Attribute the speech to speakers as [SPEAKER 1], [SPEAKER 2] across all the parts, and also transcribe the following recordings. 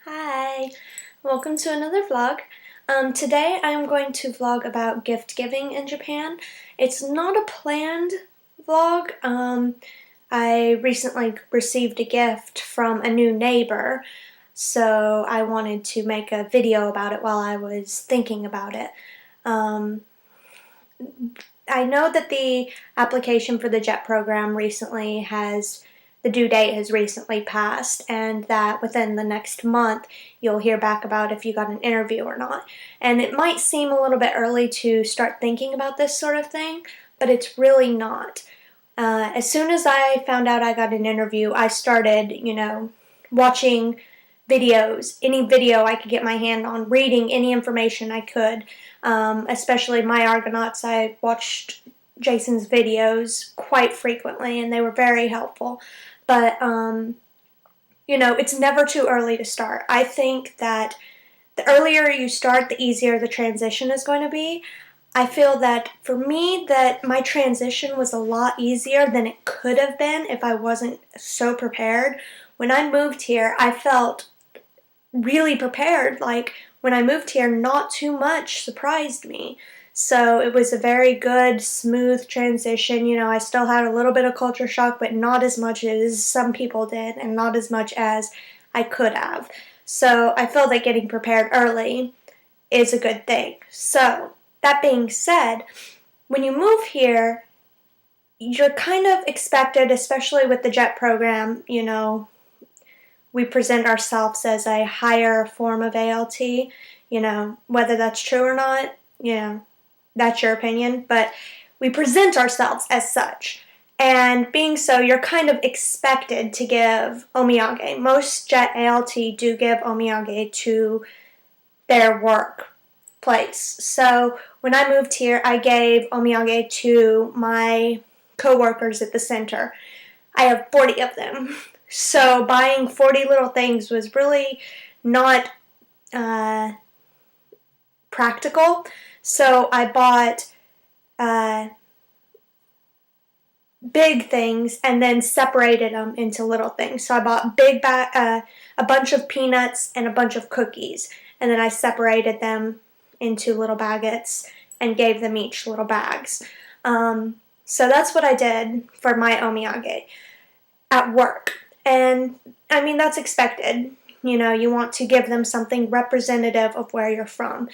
[SPEAKER 1] Hi, welcome to another vlog. Today I'm going to vlog about gift giving in Japan. It's not a planned vlog. I recently received a gift from a new neighbor, so I wanted to make a video about it while I was thinking about it. Um, I know that the application for the JET program the due date has recently passed, and that within the next month you'll hear back about if you got an interview or not. And it might seem a little bit early to start thinking about this sort of thing, but it's really not. As soon as I found out I got an interview, I started, watching videos, any video I could get my hand on, reading any information I could, especially my Argonauts. I watched Jason's videos quite frequently, and they were very helpful. But, it's never too early to start. I think that the earlier you start, the easier the transition is going to be. I feel that for me, that my transition was a lot easier than it could have been if I wasn't so prepared. When I moved here, I felt really prepared. Like, when I moved here, not too much surprised me. So it was a very good, smooth transition. I still had a little bit of culture shock, but not as much as some people did, and not as much as I could have. So I feel that getting prepared early is a good thing. So, that being said, when you move here, you're kind of expected, especially with the JET program, we present ourselves as a higher form of ALT, whether that's true or not, that's your opinion, but we present ourselves as such. And being so, you're kind of expected to give omiyage. Most JET ALT do give omiyage to their workplace. So when I moved here, I gave omiyage to my co-workers at the center. I have 40 of them. So buying 40 little things was really not practical. So I bought big things and then separated them into little things. So I bought a bunch of peanuts and a bunch of cookies, and then I separated them into little baguettes and gave them each little bags. So that's what I did for my omiyage at work. And I mean, that's expected. You want to give them something representative of where you're from.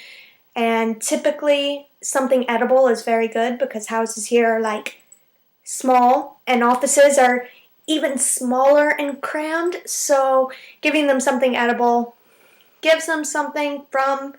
[SPEAKER 1] And typically, something edible is very good because houses here are like small and offices are even smaller and crammed. So giving them something edible gives them something from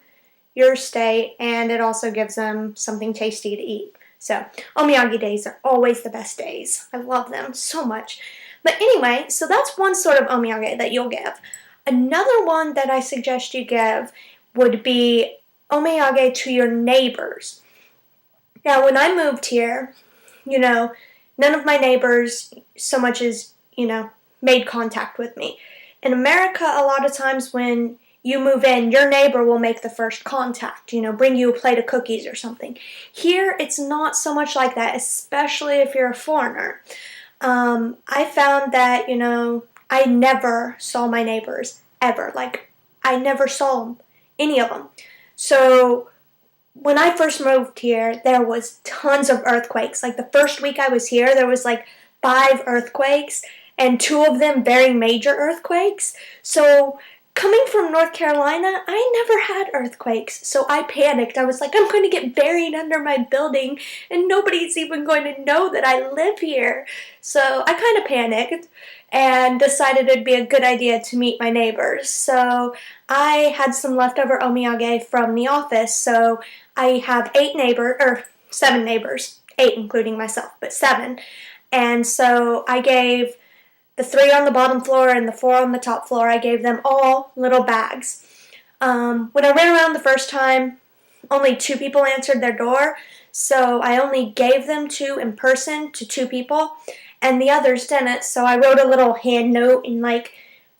[SPEAKER 1] your state, and it also gives them something tasty to eat. So omiyage days are always the best days. I love them so much. But anyway, so that's one sort of omiyage that you'll give. Another one that I suggest you give would be omiyage to your neighbors. Now, when I moved here, none of my neighbors so much as, made contact with me. In America, a lot of times when you move in, your neighbor will make the first contact, bring you a plate of cookies or something. Here, it's not so much like that, especially if you're a foreigner. I found that, I never saw my neighbors, ever. Like, I never saw them, any of them. So, when I first moved here, there was tons of earthquakes. Like, the first week I was here, there was like 5 earthquakes, and 2 of them very major earthquakes. So, coming from North Carolina, I never had earthquakes, so I panicked. I was like, I'm going to get buried under my building, and nobody's even going to know that I live here. So I kind of panicked and decided it'd be a good idea to meet my neighbors. So I had some leftover omiyage from the office, so I have 7 neighbors, 8 including myself, but 7. And so I gave the 3 on the bottom floor and the 4 on the top floor, I gave them all little bags. When I ran around the first time, only 2 people answered their door, so I only gave them 2 in person to 2 people, and the others didn't, so I wrote a little hand note in like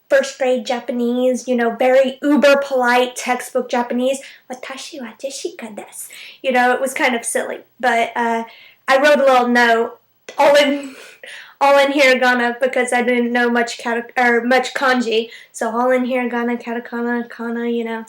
[SPEAKER 1] first grade Japanese, very uber polite textbook Japanese. Watashi wa Jessika desu. It was kind of silly, but I wrote a little note all all in hiragana because I didn't know much much kanji. So all in hiragana, katakana, kana.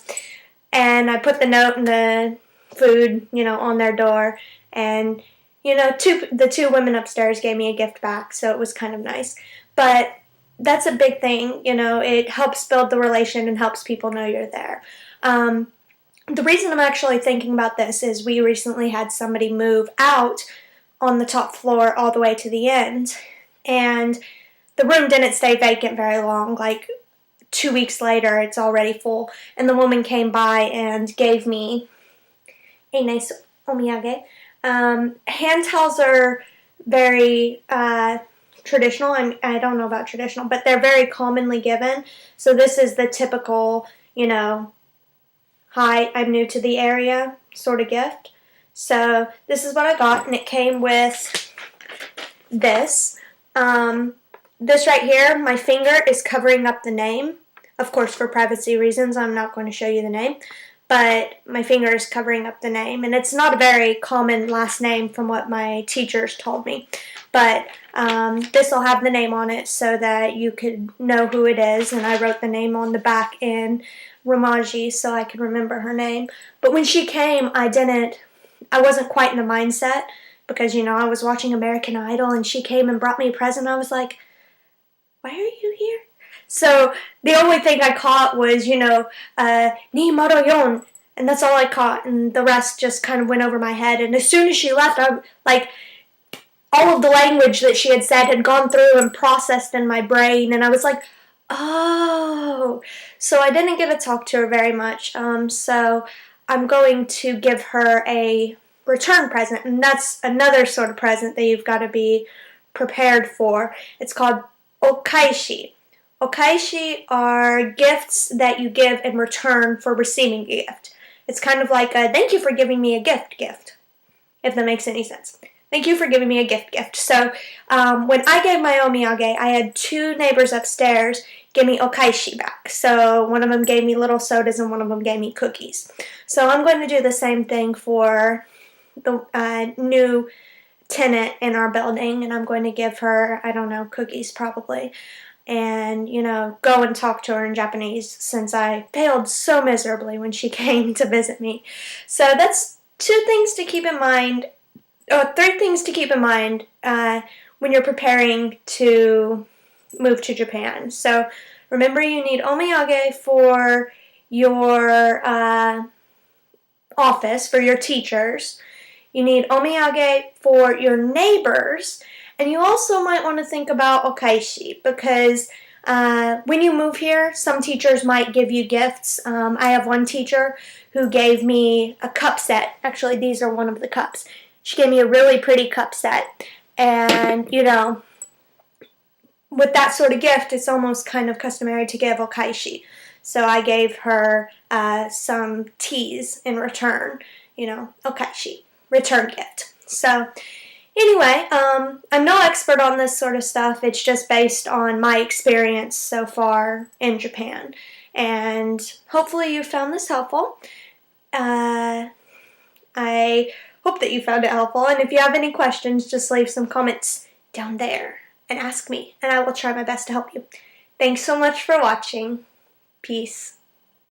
[SPEAKER 1] And I put the note and the food, on their door. And the two women upstairs gave me a gift back, so it was kind of nice. But that's a big thing, it helps build the relation and helps people know you're there. The reason I'm actually thinking about this is we recently had somebody move out on the top floor all the way to the end, and the room didn't stay vacant very long. Like 2 weeks later, it's already full, and the woman came by and gave me a nice omiyage. Hand towels are very traditional. I don't know about traditional, but they're very commonly given. So this is the typical, hi, I'm new to the area sort of gift. So this is what I got, and it came with this. This right here, my finger is covering up the name. Of course, for privacy reasons, I'm not going to show you the name. But my finger is covering up the name. And it's not a very common last name from what my teachers told me. But this will have the name on it so that you could know who it is. And I wrote the name on the back in Ramaji so I could remember her name. But when she came, I wasn't quite in the mindset because, I was watching American Idol and she came and brought me a present. I was like, why are you here? So the only thing I caught was, ni maroyon, and that's all I caught, and the rest just kind of went over my head. And as soon as she left, all of the language that she had said had gone through and processed in my brain, and I was like, oh. So I didn't get to talk to her very much, so I'm going to give her a return present, and that's another sort of present that you've got to be prepared for. It's called okaishi. Okaishi are gifts that you give in return for receiving a gift. It's kind of like a thank you for giving me a gift, if that makes any sense. Thank you for giving me a gift. So when I gave my omiyage, I had two neighbors upstairs give me okaishi back. So one of them gave me little sodas and one of them gave me cookies. So I'm going to do the same thing for the new tenant in our building, and I'm going to give her, I don't know, cookies probably. And, go and talk to her in Japanese since I failed so miserably when she came to visit me. So that's 3 things to keep in mind when you're preparing to move to Japan. So remember, you need omiyage for your office, for your teachers. You need omiyage for your neighbors. And you also might want to think about okaishi because when you move here, some teachers might give you gifts. I have one teacher who gave me a cup set. Actually, these are one of the cups. She gave me a really pretty cup set. And, with that sort of gift, it's almost kind of customary to give okaishi. So I gave her some teas in return, okaishi, return gift. So anyway, I'm no expert on this sort of stuff. It's just based on my experience so far in Japan. And hopefully you found this helpful. I hope that you found it helpful. And if you have any questions, just leave some comments down there and ask me. And I will try my best to help you. Thanks so much for watching. Peace.